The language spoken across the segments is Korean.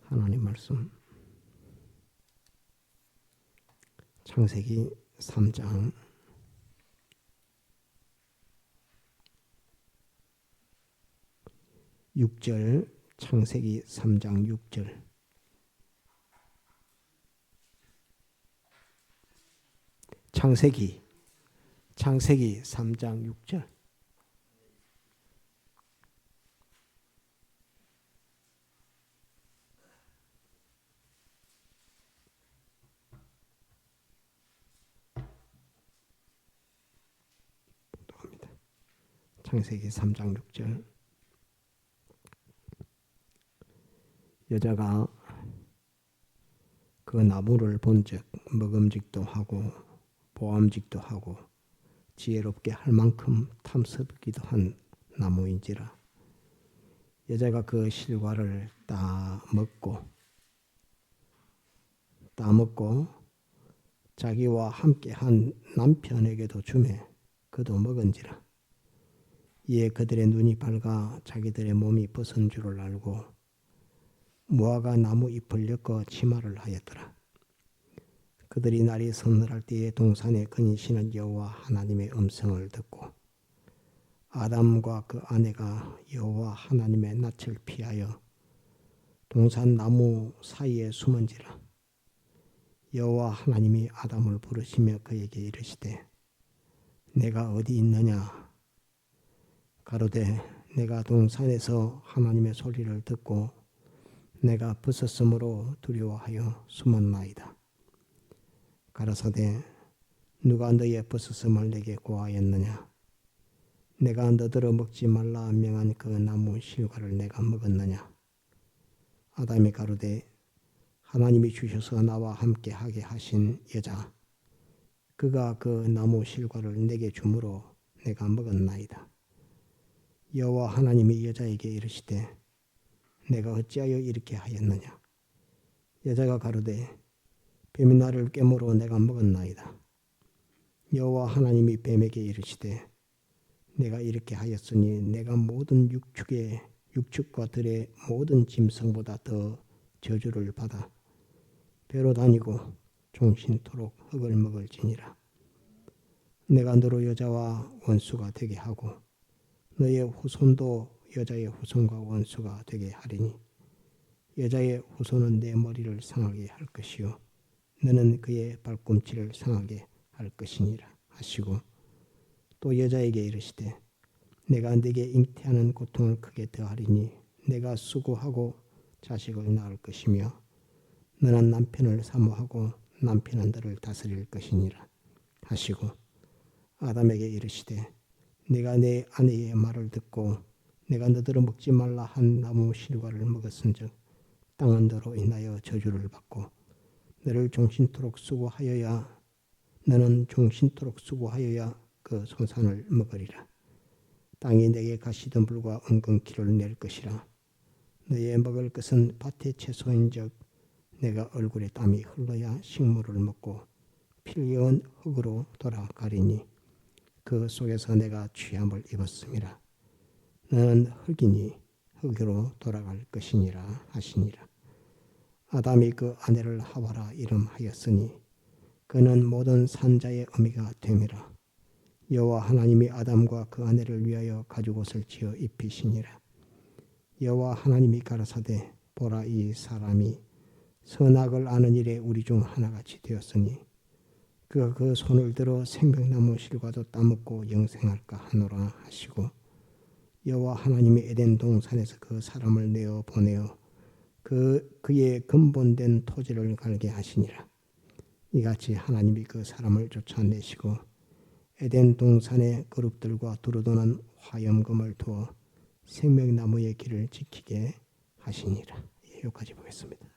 하나님 말씀 창세기 3장 6절, 창세기 3장 6절. 창세기 3장 6절. 창세기 3장 6절. 여자가 그 나무를 본즉 먹음직도 하고 보암직도 하고 지혜롭게 할 만큼 탐스럽기도 한 나무인지라. 여자가 그 실과를 따먹고 자기와 함께한 남편에게도 주매 그도 먹은지라. 이에 그들의 눈이 밝아 자기들의 몸이 벗은 줄을 알고 무화과 나무 잎을 엮어 치마를 하였더라. 그들이 날이 서늘할 때에 동산에 거니시는 여호와 하나님의 음성을 듣고 아담과 그 아내가 여호와 하나님의 낯을 피하여 동산 나무 사이에 숨은지라. 여호와 하나님이 아담을 부르시며 그에게 이르시되 내가 어디 있느냐. 가로되 내가 동산에서 하나님의 소리를 듣고 내가 벗었으므로 두려워하여 숨었나이다. 가라사대 누가 너의 벗었음을 내게 고하였느냐. 내가 너더러 먹지 말라 명한 그 나무 실과를 내가 먹었느냐. 아담이 가로되 하나님이 주셔서 나와 함께 하게 하신 여자 그가 그 나무 실과를 내게 주므로 내가 먹었나이다. 여호와 하나님이 여자에게 이르시되 내가 어찌하여 이렇게 하였느냐. 여자가 가로되 뱀이 나를 깨므로 내가 먹었나이다. 여호와 하나님이 뱀에게 이르시되 내가 이렇게 하였으니 내가 모든 육축과 들의 모든 짐승보다 더 저주를 받아 배로 다니고 종신토록 흙을 먹을지니라. 내가 너로 여자와 원수가 되게 하고 너의 후손도 여자의 후손과 원수가 되게 하리니 여자의 후손은 내 머리를 상하게 할 것이요 너는 그의 발꿈치를 상하게 할 것이니라 하시고 또 여자에게 이르시되 내가 네게 잉태하는 고통을 크게 더하리니 내가 수고하고 자식을 낳을 것이며 너는 남편을 사모하고 남편은 너를 다스릴 것이니라 하시고 아담에게 이르시되 내가 내 아내의 말을 듣고 내가 너더러 먹지 말라 한 나무 실과를 먹었은즉 땅은 너로 인하여 저주를 받고 너는 종신토록 수고하여야 그 소산을 먹으리라. 땅이 내게 가시덤불과 은근키를 낼 것이라. 너의 먹을 것은 밭의 채소인즉 내가 얼굴에 땀이 흘러야 식물을 먹고 필겨온 흙으로 돌아가리니 그 속에서 내가 취함을 입었음이라. 너는 흙이니 흙으로 돌아갈 것이니라 하시니라. 아담이 그 아내를 하와라 이름하였으니 그는 모든 산자의 어미가 됨이라. 여호와 하나님이 아담과 그 아내를 위하여 가죽옷을 지어 입히시니라. 여호와 하나님이 가라사대 보라 이 사람이 선악을 아는 일에 우리 중 하나같이 되었으니 그가 그 손을 들어 생명나무 실과도 따먹고 영생할까 하노라 하시고 여호와 하나님이 에덴 동산에서 그 사람을 내어 보내어 그의 근본된 토지를 갈게 하시니라. 이같이 하나님이 그 사람을 쫓아내시고 에덴 동산의 그룹들과 두루도는 화염금을 두어 생명나무의 길을 지키게 하시니라. 여기까지 보겠습니다.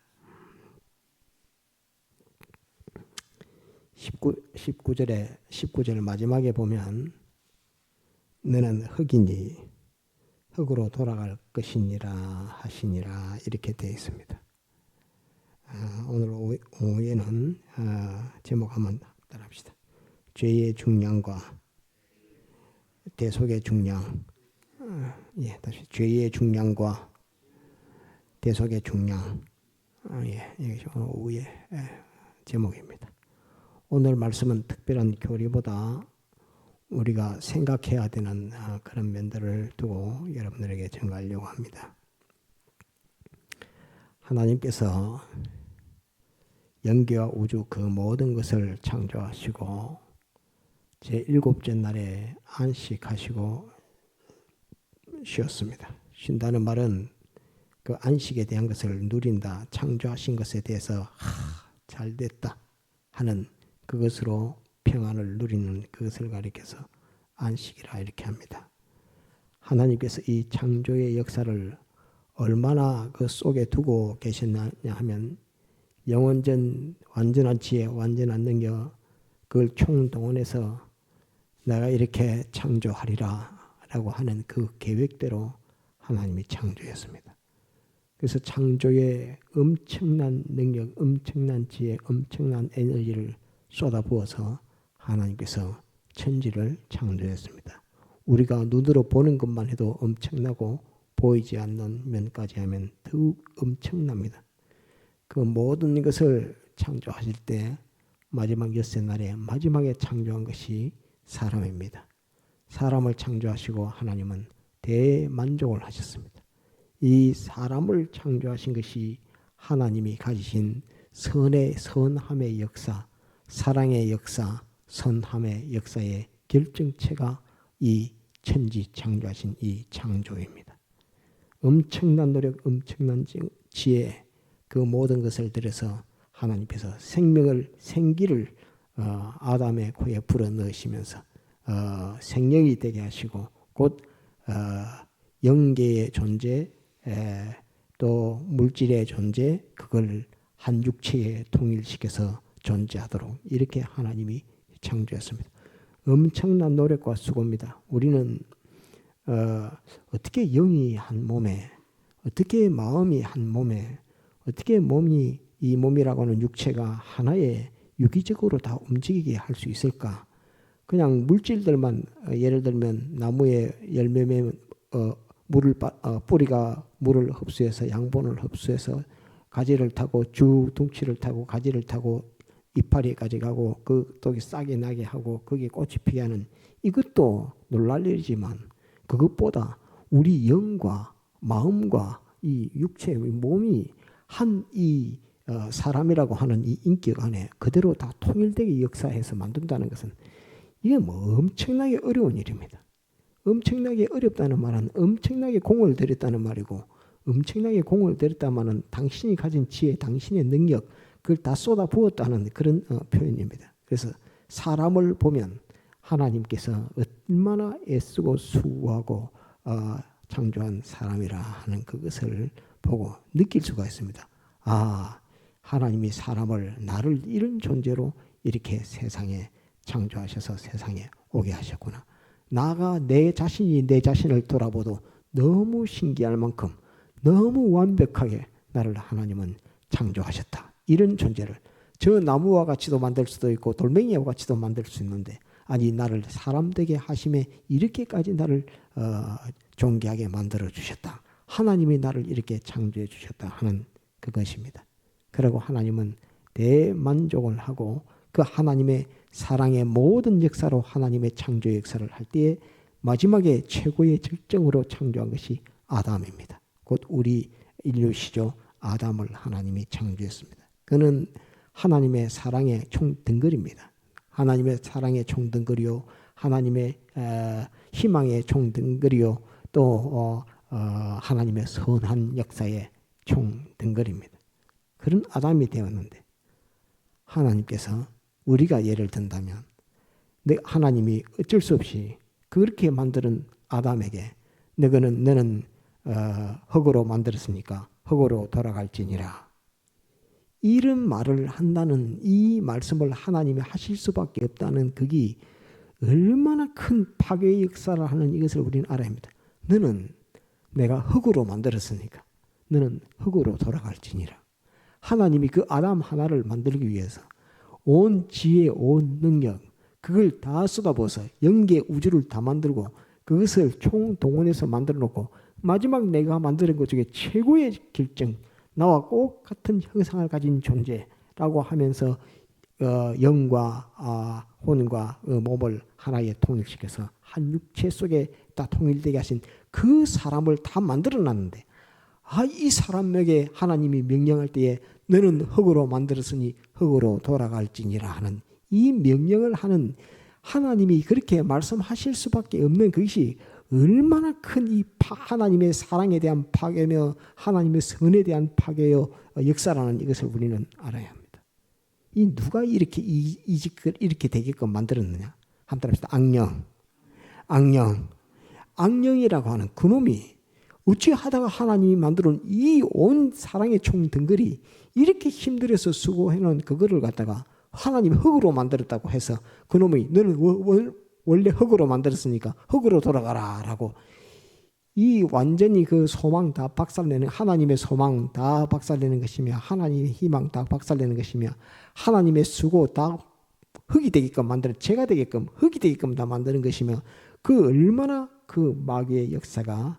19절 마지막에 보면 너는 흙이니 흙으로 돌아갈 것이니라 하시니라 이렇게 되어 있습니다. 오늘 오후에는 제목 한번 따라합시다. 죄의 중량과 대속의 중량. 다시 죄의 중량과 대속의 중량. 이것이 오늘 오후의 제목입니다. 오늘 말씀은 특별한 교리보다 우리가 생각해야 되는 그런 면들을 두고 여러분들에게 전가하려고 합니다. 하나님께서 영계와 우주 그 모든 것을 창조하시고 제7째 날에 안식하시고 쉬었습니다. 쉰다는 말은 그 안식에 대한 것을 누린다, 창조하신 것에 대해서 잘됐다 하는 그것으로 평안을 누리는 그것을 가리켜서 안식이라 이렇게 합니다. 하나님께서 이 창조의 역사를 얼마나 그 속에 두고 계셨냐 하면 영원전 완전한 지혜, 완전한 능력 그걸 총동원해서 내가 이렇게 창조하리라 라고 하는 그 계획대로 하나님이 창조했습니다. 그래서 창조에 엄청난 능력, 엄청난 지혜, 엄청난 에너지를 쏟아부어서 하나님께서 천지를 창조했습니다. 우리가 눈으로 보는 것만 해도 엄청나고 보이지 않는 면까지 하면 더욱 엄청납니다. 그 모든 것을 창조하실 때 마지막 엿새 날에 마지막에 창조한 것이 사람입니다. 사람을 창조하시고 하나님은 대만족을 하셨습니다. 이 사람을 창조하신 것이 하나님이 가지신 선함의 역사, 사랑의 역사, 선함의 역사의 결정체가 이 천지 창조하신 이 창조입니다. 엄청난 노력, 엄청난 지혜, 그 모든 것을 들여서 하나님께서 생기를 아담의 코에 불어 넣으시면서 생명이 되게 하시고 곧 영계의 존재 또 물질의 존재 그걸 한 육체에 통일시켜서 존재하도록 이렇게 하나님이 창조했습니다. 엄청난 노력과 수고입니다. 우리는 어떻게 영이 한 몸에 어떻게 마음이 한 몸에 어떻게 몸이 이 몸이라고 하는 육체가 하나의 유기적으로 다 움직이게 할 수 있을까? 그냥 물질들만 예를 들면 나무에 열매면 뿌리가 물을 흡수해서 양분을 흡수해서 가지를 타고 쭉 둥치를 타고 가지를 타고 이파리까지 가고 그 또 싹이 나게 하고 거기에 꽃이 피게 하는 이것도 놀랄 일이지만 그것보다 우리 영과 마음과 이 육체 몸이 한 이 사람이라고 하는 이 인격 안에 그대로 다 통일되게 역사해서 만든다는 것은 이게 뭐 엄청나게 어려운 일입니다. 엄청나게 어렵다는 말은 엄청나게 공을 들였다는 말이고 엄청나게 공을 들였다는 말은 당신이 가진 지혜, 당신의 능력 그걸 다 쏟아 부었다는 그런 표현입니다. 그래서 사람을 보면 하나님께서 얼마나 애쓰고 수고하고 창조한 사람이라 하는 그것을 보고 느낄 수가 있습니다. 하나님이 사람을 나를 이런 존재로 이렇게 세상에 창조하셔서 세상에 오게 하셨구나. 나가 내 자신이 내 자신을 돌아보도 너무 신기할 만큼 너무 완벽하게 나를 하나님은 창조하셨다. 이런 존재를 저 나무와 같이도 만들 수도 있고 돌멩이와 같이도 만들 수 있는데 아니 나를 사람 되게 하심에 이렇게까지 나를 존귀하게 만들어 주셨다. 하나님이 나를 이렇게 창조해 주셨다 하는 그것입니다. 그리고 하나님은 대만족을 하고 그 하나님의 사랑의 모든 역사로 하나님의 창조 역사를 할 때에 마지막에 최고의 절정으로 창조한 것이 아담입니다. 곧 우리 인류시조 아담을 하나님이 창조했습니다. 그는 하나님의 사랑의 총등거리입니다. 하나님의 사랑의 총등거리요 하나님의 희망의 총등거리요 또 하나님의 선한 역사의 총등거리입니다. 그런 아담이 되었는데 하나님께서 우리가 예를 든다면 하나님이 어쩔 수 없이 그렇게 만드는 아담에게 너는 흙으로 만들었으니까 흙으로 돌아갈지니라. 이런 말을 한다는 이 말씀을 하나님이 하실 수밖에 없다는 그게 얼마나 큰 파괴의 역사를 하는 이것을 우리는 알아야 합니다. 너는 내가 흙으로 만들었으니까 너는 흙으로 돌아갈지니라. 하나님이 그 아담 하나를 만들기 위해서 온 지혜, 온 능력 그걸 다 쏟아부어서 영계 우주를 다 만들고 그것을 총동원해서 만들어 놓고 마지막 내가 만드는 것 중에 최고의 결정 나와 꼭 같은 형상을 가진 존재라고 하면서 영과 혼과 몸을 하나에 통일시켜서 한 육체 속에 다 통일되게 하신 그 사람을 다 만들어놨는데 이 사람에게 하나님이 명령할 때에 너는 흙으로 만들었으니 흙으로 돌아갈지니라 하는 이 명령을 하는 하나님이 그렇게 말씀하실 수밖에 없는 그것이 얼마나 큰 이 하나님의 사랑에 대한 파괴며 하나님의 선에 대한 파괴요 역사라는 이것을 우리는 알아야 합니다. 이 누가 이렇게 이렇게 되게끔 만들었느냐? 한번 따라합시다. 악령이라고 하는 그놈이 어찌하다가 하나님이 만들어놓은 이 온 사랑의 총덩거리 이렇게 힘들어서 수고해놓은 그거를 갖다가 하나님이 흙으로 만들었다고 해서 그놈이 너는 원래 흙으로 만들었으니까 흙으로 돌아가라 라고 이 완전히 그 소망 다 박살내는 하나님의 소망 다 박살내는 것이며 하나님의 희망 다 박살내는 것이며 하나님의 수고 다 흙이 되게끔 만드는 죄가 되게끔 흙이 되게끔 다 만드는 것이며 그 얼마나 그 마귀의 역사가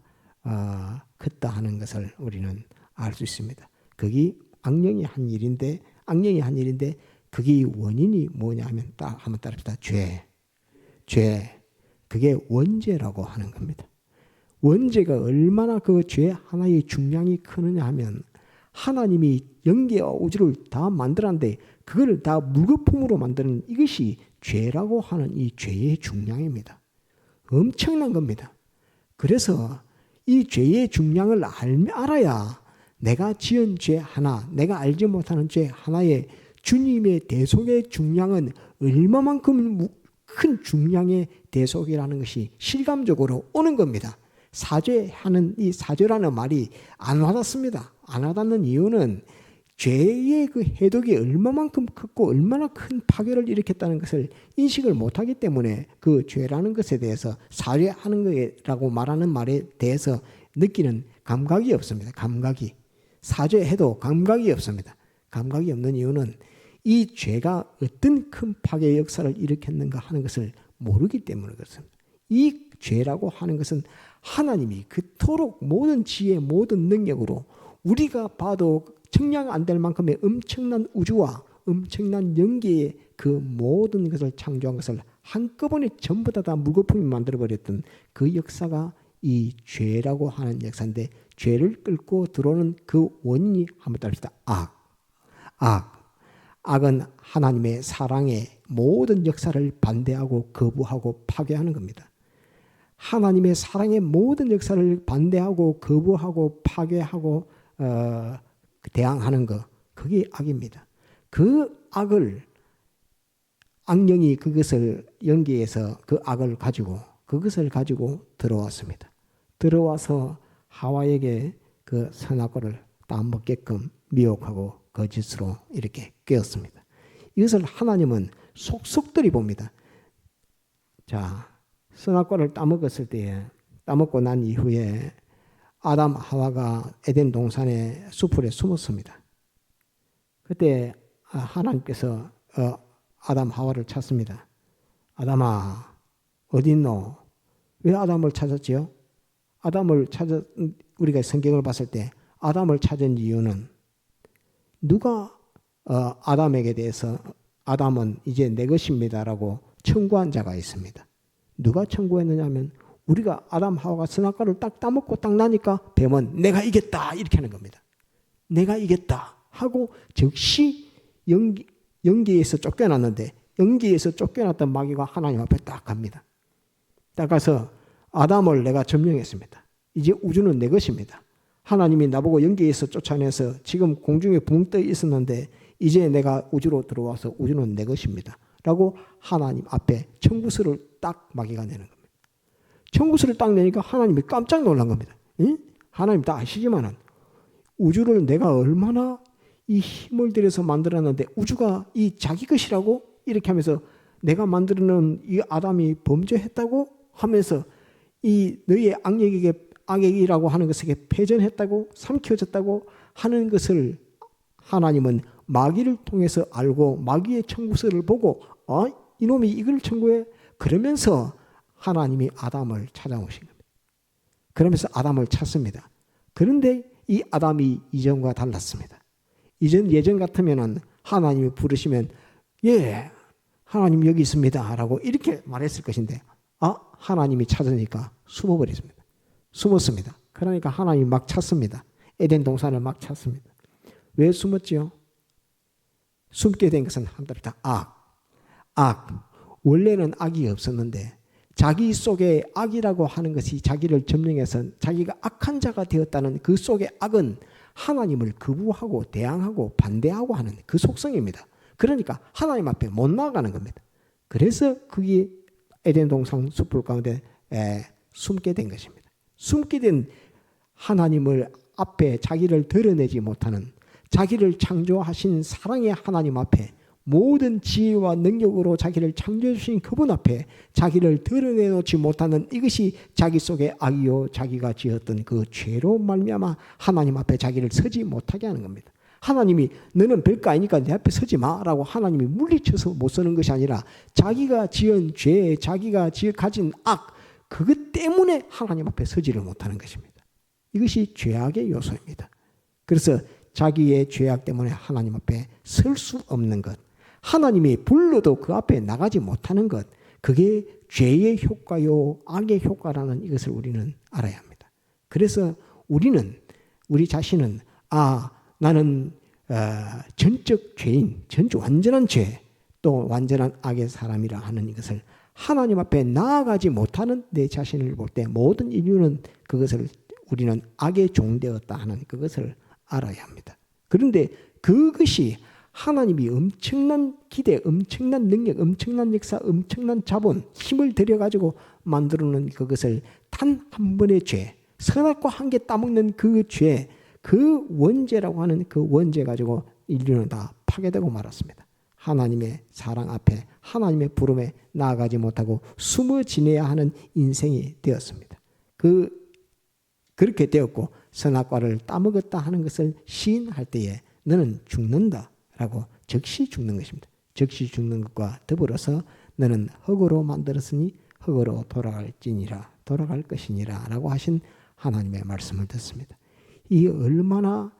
컸다 하는 것을 우리는 알 수 있습니다. 그게 악령이 한 일인데 그게 원인이 뭐냐 하면 한번 따라합시다. 죄. 그게 원죄라고 하는 겁니다. 원죄가 얼마나 그 죄 하나의 중량이 크느냐 하면 하나님이 영계와 우주를 다 만들었는데 그걸 다 물거품으로 만드는 이것이 죄라고 하는 이 죄의 중량입니다. 엄청난 겁니다. 그래서 이 죄의 중량을 알아야 내가 지은 죄 하나, 내가 알지 못하는 죄 하나의 주님의 대속의 중량은 얼마만큼 큰 중량의 대속이라는 것이 실감적으로 오는 겁니다. 사죄하는 이 사죄라는 말이 안 와닿습니다. 안 와닿는 이유는 죄의 그 해독이 얼마만큼 크고 얼마나 큰 파괴를 일으켰다는 것을 인식을 못하기 때문에 그 죄라는 것에 대해서 사죄하는 거라고 말하는 말에 대해서 느끼는 감각이 없습니다. 감각이. 사죄해도 감각이 없습니다. 감각이 없는 이유는 이 죄가 어떤 큰 파괴 역사를 일으켰는가 하는 것을 모르기 때문에 그렇습니다. 이 죄라고 하는 것은 하나님이 그토록 모든 지혜, 모든 능력으로 우리가 봐도 측량 안 될 만큼의 엄청난 우주와 엄청난 영계의 그 모든 것을 창조한 것을 한꺼번에 전부 다 물거품이 만들어버렸던 그 역사가 이 죄라고 하는 역사인데 죄를 끌고 들어오는 그 원인이 한번 따릅시다. 악은 하나님의 사랑의 모든 역사를 반대하고 거부하고 파괴하는 겁니다. 하나님의 사랑의 모든 역사를 반대하고 거부하고 파괴하고 대항하는 것, 그게 악입니다. 그 악을 악령이 그것을 연기해서 그 악을 가지고 그것을 가지고 들어왔습니다. 들어와서 하와에게 그 선악과를 따먹게끔 미혹하고 거짓으로 이렇게 꿰었습니다. 이것을 하나님은 속속들이 봅니다. 자, 선악과를 따먹었을 때에 따먹고 난 이후에 아담 하와가 에덴 동산의 수풀에 숨었습니다. 그때 하나님께서 아담 하와를 찾습니다. 아담아 어디 있노? 왜 아담을 찾았지요? 우리가 성경을 봤을 때 아담을 찾은 이유는 누가 아담에게 대해서 아담은 이제 내 것입니다라고 청구한 자가 있습니다. 누가 청구했느냐 하면 우리가 아담 하와가 선악과를 딱 따먹고 딱 나니까 뱀은 내가 이겼다 이렇게 하는 겁니다. 내가 이겼다 하고 즉시 연기에서 쫓겨났는데 연기에서 쫓겨났던 마귀가 하나님 앞에 딱 갑니다. 딱 가서 아담을 내가 점령했습니다. 이제 우주는 내 것입니다. 하나님이 나보고 연기에서 쫓아내서 지금 공중에 붕 떠 있었는데 이제 내가 우주로 들어와서 우주는 내 것입니다. 라고 하나님 앞에 청구서를 딱 마귀가 내는 겁니다. 청구서를 딱 내니까 하나님이 깜짝 놀란 겁니다. 응? 하나님 다 아시지만은 우주를 내가 얼마나 이 힘을 들여서 만들었는데 우주가 이 자기 것이라고 이렇게 하면서 내가 만들어놓은 이 아담이 범죄했다고 하면서 이 너희의 악역이라고 하는 것에게 패전했다고 삼켜졌다고 하는 것을 하나님은 마귀를 통해서 알고 마귀의 청구서를 보고 이놈이 이걸 청구해 그러면서 하나님이 아담을 찾아오신 겁니다. 그러면서 아담을 찾습니다. 그런데 이 아담이 이전과 달랐습니다. 예전 같으면은 하나님이 부르시면 예, 하나님 여기 있습니다 라고 이렇게 말했을 것인데 하나님이 찾으니까 숨었습니다. 그러니까 하나님이 막 찾습니다. 에덴 동산을 막 찾습니다. 왜 숨었지요? 숨게 된 것은 한마디로 다 악. 원래는 악이 없었는데 자기 속에 악이라고 하는 것이 자기를 점령해서 자기가 악한 자가 되었다는 그 속의 악은 하나님을 거부하고 대항하고 반대하고 하는 그 속성입니다. 그러니까 하나님 앞에 못 나아가는 겁니다. 그래서 그게 에덴 동산 숲을 가운데 숨게 된 것입니다. 숨게 된 하나님을 앞에 자기를 드러내지 못하는, 자기를 창조하신 사랑의 하나님 앞에 모든 지혜와 능력으로 자기를 창조해 주신 그분 앞에 자기를 드러내놓지 못하는 이것이 자기 속의 악이요 자기가 지었던 그 죄로 말미암아 하나님 앞에 자기를 서지 못하게 하는 겁니다. 하나님이 너는 별거 아니니까 내 앞에 서지 마라고 하나님이 물리쳐서 못 서는 것이 아니라 자기가 지은 죄, 자기가 가진 악, 그것 때문에 하나님 앞에 서지를 못하는 것입니다. 이것이 죄악의 요소입니다. 그래서 자기의 죄악 때문에 하나님 앞에 설 수 없는 것, 하나님이 불러도 그 앞에 나가지 못하는 것, 그게 죄의 효과요 악의 효과라는 이것을 우리는 알아야 합니다. 그래서 우리 자신은 나는 전적 죄인, 완전한 죄, 또 완전한 악의 사람이라 하는 이것을 하나님 앞에 나아가지 못하는 내 자신을 볼 때 모든 인류는 그것을 우리는 악의 종되었다 하는 그것을 알아야 합니다. 그런데 그것이 하나님이 엄청난 기대, 엄청난 능력, 엄청난 역사, 엄청난 자본, 힘을 들여가지고 만들어놓은 그것을 단 한 번의 죄, 선악과 함께 따먹는 그 죄, 그 원죄라고 하는 그 원죄 가지고 인류는 다 파괴되고 말았습니다. 하나님의 사랑 앞에, 하나님의 부름에 나아가지 못하고 숨어 지내야 하는 인생이 되었습니다. 그렇게 되었고 선악과를 따먹었다 하는 것을 시인할 때에 너는 죽는다라고 즉시 죽는 것입니다. 즉시 죽는 것과 더불어서 너는 흙으로 만들었으니 흙으로 돌아갈 것이니라 라고 하신 하나님의 말씀을 듣습니다. 이 얼마나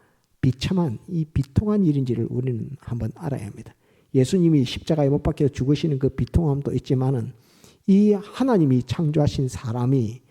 비참한, 이 비통한 일인지를 우리는 한번 알아야 합니다. 예수님이 십자가에 못 박혀 죽으시는 그 비통함도 있지만은 이 하나님이 창조하신 사람이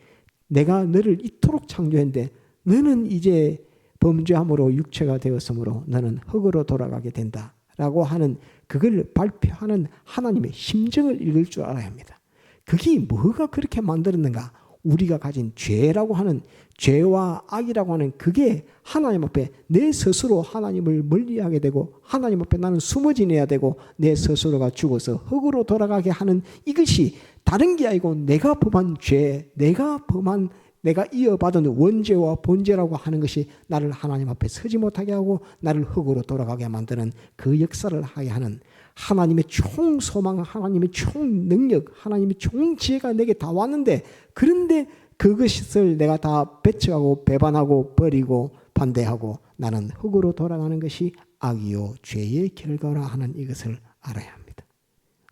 내가 너를 이토록 창조했는데 너는 이제 범죄함으로 육체가 되었으므로 너는 흙으로 돌아가게 된다라고 하는 그걸 발표하는 하나님의 심정을 읽을 줄 알아야 합니다. 그게 뭐가 그렇게 만들었는가? 우리가 가진 죄라고 하는, 죄와 악이라고 하는 그게 하나님 앞에 내 스스로 하나님을 멀리하게 되고 하나님 앞에 나는 숨어 지내야 되고 내 스스로가 죽어서 흙으로 돌아가게 하는 이것이 다른 게 아니고 내가 범한 죄, 내가 이어받은 원죄와 본죄라고 하는 것이 나를 하나님 앞에 서지 못하게 하고 나를 흙으로 돌아가게 만드는 그 역사를 하게 하는 하나님의 총소망, 하나님의 총능력, 하나님의 총지혜가 내게 다 왔는데 그런데 그것을 내가 다 배척하고 배반하고 버리고 반대하고 나는 흙으로 돌아가는 것이 악이요 죄의 결과라 하는 이것을 알아야 합니다.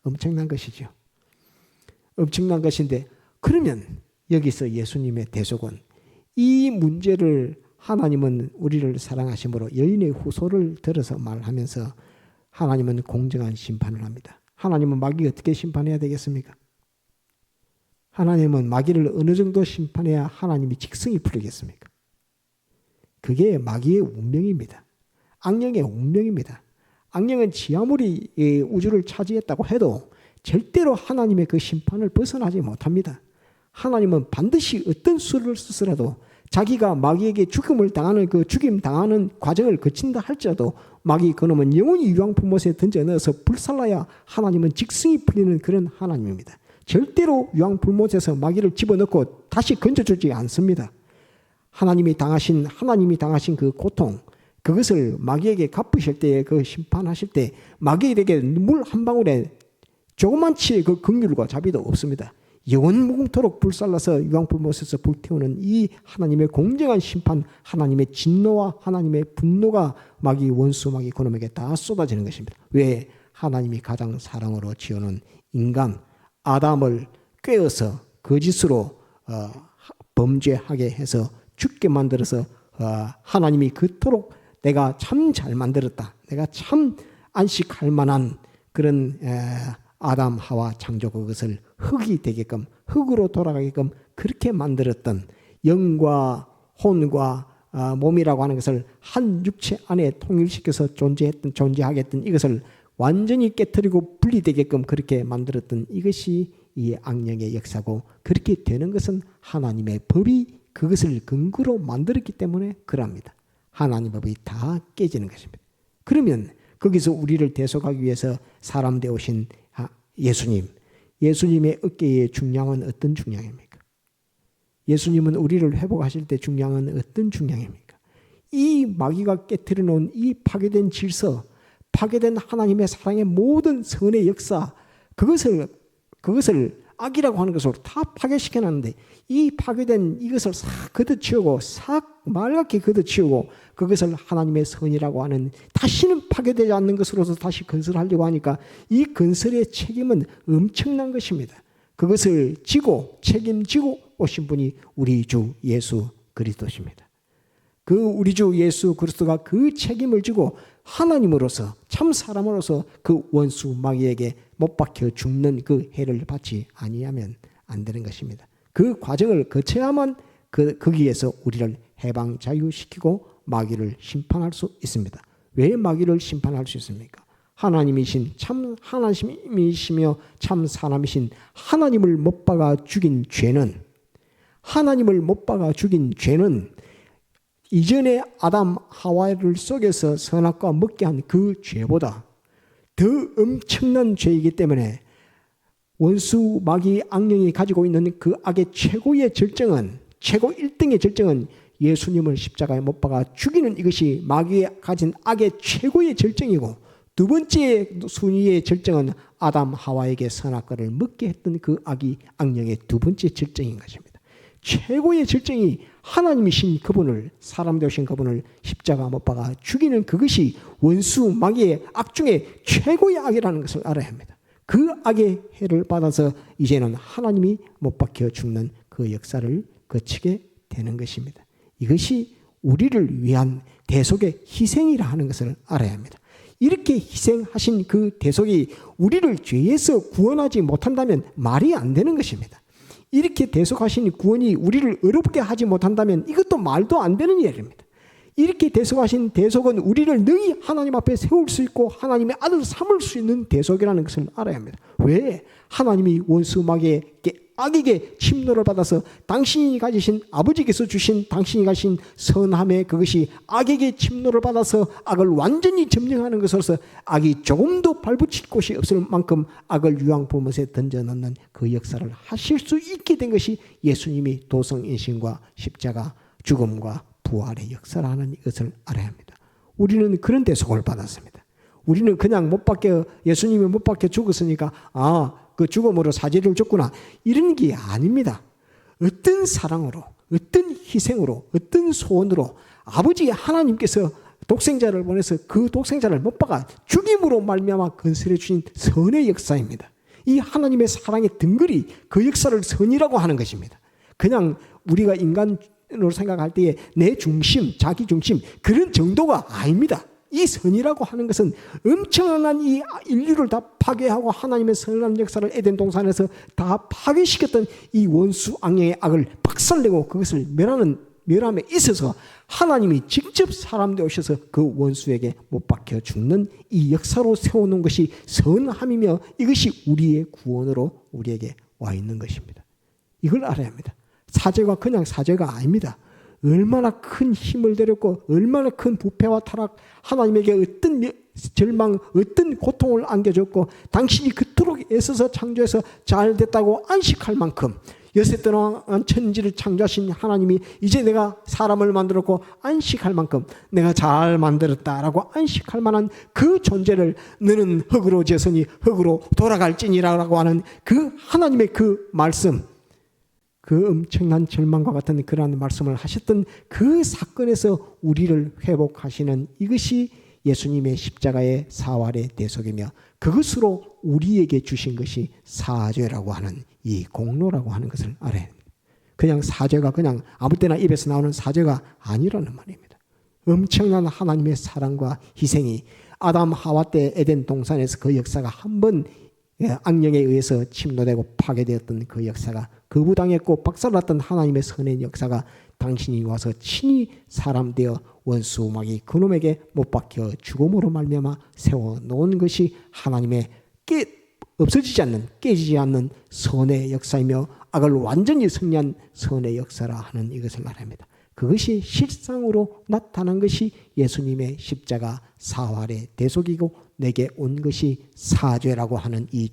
엄청난 것이죠. 엄청난 것인데 그러면 여기서 예수님의 대속은 이 문제를 하나님은 우리를 사랑하심으로 여인의 후소를 들어서 말하면서 하나님은 공정한 심판을 합니다. 하나님은 마귀 어떻게 심판해야 되겠습니까? 하나님은 마귀를 어느 정도 심판해야 하나님이 직성이 풀리겠습니까? 그게 마귀의 운명입니다. 악령의 운명입니다. 악령은 아무리 우주를 차지했다고 해도 절대로 하나님의 그 심판을 벗어나지 못합니다. 하나님은 반드시 어떤 수를 쓰더라도 자기가 마귀에게 죽임을 당하는 그 죽임 당하는 과정을 거친다 할지라도 마귀 그놈은 영원히 유황불못에 던져 넣어서 불살라야 하나님은 직성이 풀리는 그런 하나님입니다. 절대로 유황불못에서 마귀를 집어넣고 다시 건져주지 않습니다. 하나님이 당하신 그 고통, 그것을 마귀에게 갚으실 때에 그 심판하실 때 마귀에게 물 한 방울에 조그만치 그 긍휼과 자비도 없습니다. 영원무궁토록 불살라서 유황불못에서 불태우는 이 하나님의 공정한 심판, 하나님의 진노와 하나님의 분노가 마귀 원수 마귀 그놈에게 다 쏟아지는 것입니다. 왜? 하나님이 가장 사랑으로 지어놓은 인간 아담을 꿰어서 거짓으로 범죄하게 해서 죽게 만들어서 하나님이 그토록 내가 참 잘 만들었다, 내가 참 안식할 만한 그런 아담 하와 창조, 그것을 흙이 되게끔, 흙으로 돌아가게끔 그렇게 만들었던 영과 혼과 몸이라고 하는 것을 한 육체 안에 통일시켜서 존재하게 했던 이것을 완전히 깨트리고 분리되게끔 그렇게 만들었던 이것이 이 악령의 역사고, 그렇게 되는 것은 하나님의 법이 그것을 근거로 만들었기 때문에 그럽니다. 하나님의 법이 다 깨지는 것입니다. 그러면 거기서 우리를 대속하기 위해서 사람 되오신 예수님의 어깨의 중량은 어떤 중량입니까? 예수님은 우리를 회복하실 때 중량은 어떤 중량입니까? 이 마귀가 깨트려 놓은 이 파괴된 질서, 파괴된 하나님의 사랑의 모든 선의 역사, 그것을 악이라고 하는 것으로 다 파괴시켜 놨는데, 이 파괴된 이것을 싹 걷어치우고, 싹 맑게 걷어치우고, 그것을 하나님의 선이라고 하는, 다시는 파괴되지 않는 것으로서 다시 건설하려고 하니까 이 건설의 책임은 엄청난 것입니다. 그것을 책임지고 오신 분이 우리 주 예수 그리스도십니다. 그 우리 주 예수 그리스도가 그 책임을 지고 하나님으로서, 참 사람으로서 그 원수 마귀에게 못 박혀 죽는 그 해를 받지 아니하면 안 되는 것입니다. 그 과정을 거쳐야만 거기에서 우리를 해방 자유시키고 마귀를 심판할 수 있습니다. 왜 마귀를 심판할 수 있습니까? 하나님이신 참 하나님이시며 참 사람이신 하나님을 못 박아 죽인 죄는, 하나님을 못 박아 죽인 죄는 이전에 아담 하와를 속에서 선악과 먹게 한 그 죄보다 더 엄청난 죄이기 때문에 원수 마귀 악령이 가지고 있는 그 악의 최고의 절정은, 최고 1등의 절정은 예수님을 십자가에 못 박아 죽이는 이것이 마귀가 가진 악의 최고의 절정이고, 두 번째 순위의 절정은 아담 하와에게 선악과를 먹게 했던 그 악령의 두 번째 절정인 것입니다. 최고의 절정이 하나님이신 그분을, 사람 되신 그분을 십자가 못 박아 죽이는 그것이 원수 마귀의 악 중에 최고의 악이라는 것을 알아야 합니다. 그 악의 해를 받아서 이제는 하나님이 못 박혀 죽는 그 역사를 거치게 되는 것입니다. 이것이 우리를 위한 대속의 희생이라 하는 것을 알아야 합니다. 이렇게 희생하신 그 대속이 우리를 죄에서 구원하지 못한다면 말이 안 되는 것입니다. 이렇게 대속하신 구원이 우리를 어렵게 하지 못한다면 이것도 말도 안 되는 일입니다. 이렇게 대속하신 대속은 우리를 능히 하나님 앞에 세울 수 있고 하나님의 아들 삼을 수 있는 대속이라는 것을 알아야 합니다. 왜? 하나님이 원수 마귀에게, 악에게 침노를 받아서 당신이 가지신, 아버지께서 주신 당신이 가신 선함의 그것이 악에게 침노를 받아서 악을 완전히 점령하는 것으로서 악이 조금도 발붙일 곳이 없을 만큼 악을 유황불못에 던져넣는 그 역사를 하실 수 있게 된 것이 예수님이 도성인신과 십자가 죽음과 부활의 역사라는 것을 알아야 합니다. 우리는 그런 대속을 받았습니다. 우리는 그냥 못 박혀, 예수님이 못 박혀 죽었으니까 그 죽음으로 사죄를 줬구나, 이런 게 아닙니다. 어떤 사랑으로, 어떤 희생으로, 어떤 소원으로 아버지 하나님께서 독생자를 보내서 그 독생자를 못 박아 죽임으로 말미암아 건설해 주신 선의 역사입니다. 이 하나님의 사랑의 등글이 그 역사를 선이라고 하는 것입니다. 그냥 우리가 인간으로 생각할 때에 내 중심, 자기 중심, 그런 정도가 아닙니다. 이 선이라고 하는 것은 엄청난 이 인류를 다 파괴하고 하나님의 선한 역사를 에덴 동산에서 다 파괴시켰던 이 원수 악령의 악을 박살내고 그것을 멸함에 있어서 하나님이 직접 사람 되오셔서 그 원수에게 못 박혀 죽는 이 역사로 세워놓은 것이 선함이며 이것이 우리의 구원으로 우리에게 와 있는 것입니다. 이걸 알아야 합니다. 사죄가 그냥 사죄가 아닙니다. 얼마나 큰 힘을 들였고 얼마나 큰 부패와 타락, 하나님에게 어떤 절망, 어떤 고통을 안겨줬고 당신이 그토록 애써서 창조해서 잘 됐다고 안식할 만큼, 여섯 동안 천지를 창조하신 하나님이 이제 내가 사람을 만들었고 안식할 만큼 내가 잘 만들었다라고 안식할 만한 그 존재를 너는 흙으로 지었으니 흙으로 돌아갈지니라고 하는 그 하나님의 그 말씀, 그 엄청난 절망과 같은 그러한 말씀을 하셨던 그 사건에서 우리를 회복하시는 이것이 예수님의 십자가의 사활의 대속이며 그것으로 우리에게 주신 것이 사죄라고 하는 이 공로라고 하는 것을 알아야 합니다. 그냥 사죄가 그냥 아무 때나 입에서 나오는 사죄가 아니라는 말입니다. 엄청난 하나님의 사랑과 희생이 아담 하와 때 에덴 동산에서 그 역사가 한번 악령에 의해서 침노되고 파괴되었던 그 역사가 거부당했고 박살났던 하나님의 선의 역사가 당신이 와서 친히 사람 되어 원수 마귀 그놈에게 못 박혀 죽음으로 말미암아 세워놓은 것이 하나님의 없어지지 않는 깨지지 않는 선의 역사이며 악을 완전히 승리한 선의 역사라 하는 이것을 말합니다. 그것이 실상으로 나타난 것이 예수님의 십자가 사활의 대속이고 내게 온 것이 사죄라고 하는 이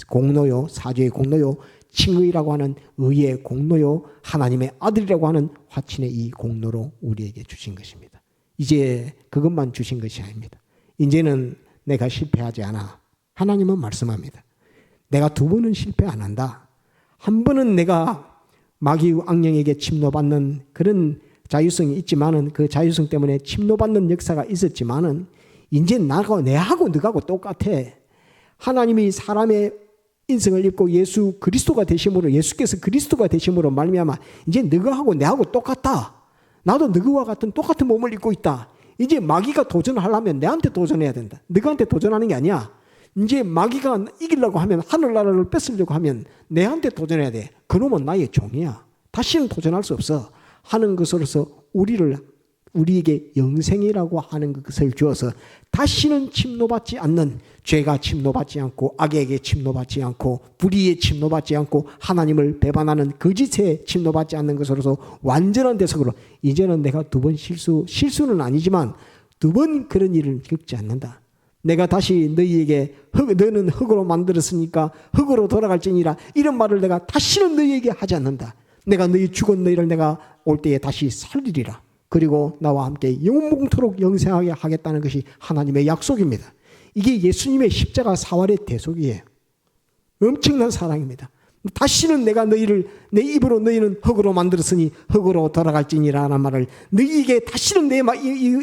공로요, 사죄의 공로요, 칭의라고 하는 의의 공로요, 하나님의 아들이라고 하는 화친의 이 공로로 우리에게 주신 것입니다. 이제 그것만 주신 것이 아닙니다. 이제는 내가 실패하지 않아. 하나님은 말씀합니다. 내가 2번은 실패 안 한다. 한 번은 내가 마귀 악령에게 침노받는 그런 자유성이 있지만은 그 자유성 때문에 침노받는 역사가 있었지만은 이제 내하고 너하고 똑같아. 하나님이 사람의 인성을 입고 예수 그리스도가 되심으로 예수께서 그리스도가 되심으로 말미암아 이제 너하고 내하고 똑같다. 나도 너와 같은 똑같은 몸을 입고 있다. 이제 마귀가 도전하려면 내한테 도전해야 된다. 너한테 도전하는 게 아니야. 이제 마귀가 이기려고 하면 하늘나라를 뺏으려고 하면 내한테 도전해야 돼. 그놈은 나의 종이야. 다시는 도전할 수 없어. 하는 것으로서 우리에게 영생이라고 하는 것을 주어서 다시는 침노받지 않는 죄가 침노받지 않고 악에게 침노받지 않고 불의에 침노받지 않고 하나님을 배반하는 거짓에 침노받지 않는 것으로서 완전한 대속으로 이제는 내가 2번 실수는 아니지만 2번 그런 일을 겪지 않는다. 내가 다시 너희에게 너는 흙으로 만들었으니까 흙으로 돌아갈지니라 이런 말을 내가 다시는 너희에게 하지 않는다. 내가 너희 죽은 너희를 내가 올 때에 다시 살리리라. 그리고 나와 함께 영원토록 영생하게 하겠다는 것이 하나님의 약속입니다. 이게 예수님의 십자가 사활의 대속이에요. 엄청난 사랑입니다. 다시는 내가 너희를 내 입으로 너희는 흙으로 만들었으니 흙으로 돌아갈지니라는 말을 너희에게 다시는 내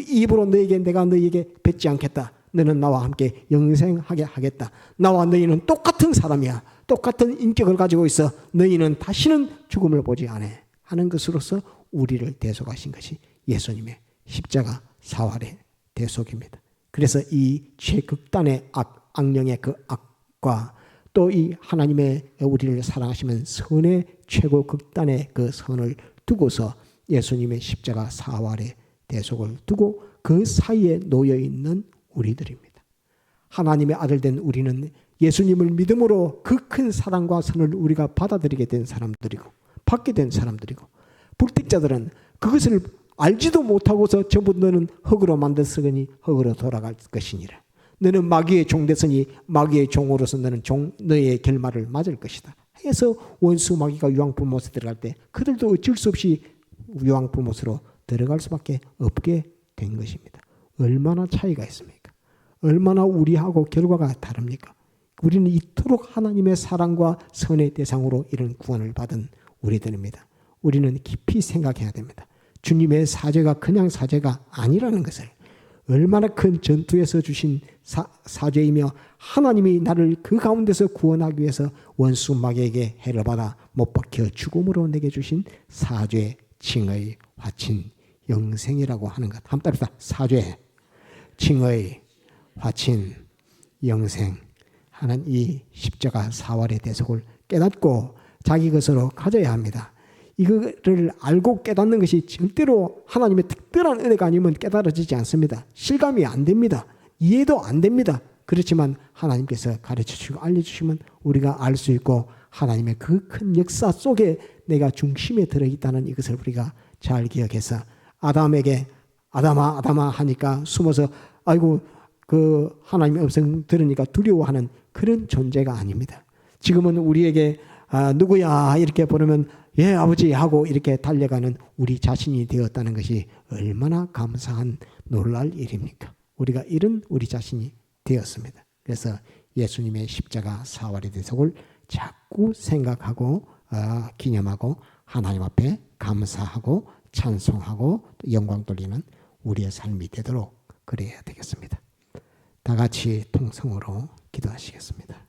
입으로 내가 너희에게 뱉지 않겠다. 너는 나와 함께 영생하게 하겠다. 나와 너희는 똑같은 사람이야. 똑같은 인격을 가지고 있어. 너희는 다시는 죽음을 보지 않아. 하는 것으로서 우리를 대속하신 것이 예수님의 십자가 사활의 대속입니다. 그래서 이 최극단의 악령의 그 악과 또 이 하나님의 우리를 사랑하시면 선의 최고 극단의 그 선을 두고서 예수님의 십자가 사활의 대속을 두고 그 사이에 놓여 있는 우리들입니다. 하나님의 아들 된 우리는 예수님을 믿음으로 그 큰 사랑과 선을 우리가 받아들이게 된 사람들이고 받게 된 사람들이고 불택자들은 그것을 알지도 못하고서 전부 너는 흙으로 만들었으니 흙으로 돌아갈 것이니라. 너는 마귀의 종 됐으니 마귀의 종으로서 너는 너의 결말을 맞을 것이다. 해서 원수 마귀가 유황불못에 들어갈 때 그들도 어쩔 수 없이 유황불못으로 들어갈 수밖에 없게 된 것입니다. 얼마나 차이가 있습니까? 얼마나 우리하고 결과가 다릅니까? 우리는 이토록 하나님의 사랑과 선의 대상으로 이런 구원을 받은 우리들입니다. 우리는 깊이 생각해야 됩니다. 주님의 사죄가 그냥 사죄가 아니라는 것을 얼마나 큰 전투에서 주신 사죄이며 하나님이 나를 그 가운데서 구원하기 위해서 원수 마귀에게 해를 받아 못 박혀 죽음으로 내게 주신 사죄, 칭의, 화친, 영생이라고 하는 것. 한번 따릅시다. 사죄, 칭의, 화친, 영생 하는 이 십자가 사활의 대속을 깨닫고 자기 것으로 가져야 합니다. 이거를 알고 깨닫는 것이 절대로 하나님의 특별한 은혜가 아니면 깨달아지지 않습니다. 실감이 안 됩니다. 이해도 안 됩니다. 그렇지만 하나님께서 가르쳐주시고 알려주시면 우리가 알 수 있고 하나님의 그 큰 역사 속에 내가 중심에 들어있다는 이것을 우리가 잘 기억해서 아담에게 아담아 하니까 숨어서 아이고 그 하나님의 음성 들으니까 두려워하는 그런 존재가 아닙니다. 지금은 우리에게 누구야 이렇게 부르면 예 아버지 하고 이렇게 달려가는 우리 자신이 되었다는 것이 얼마나 감사한 놀랄 일입니까? 우리가 이런 우리 자신이 되었습니다. 그래서 예수님의 십자가 사활의 대속을 자꾸 생각하고 기념하고 하나님 앞에 감사하고 찬송하고 영광 돌리는 우리의 삶이 되도록 그래야 되겠습니다. 다 같이 통성으로 기도하시겠습니다.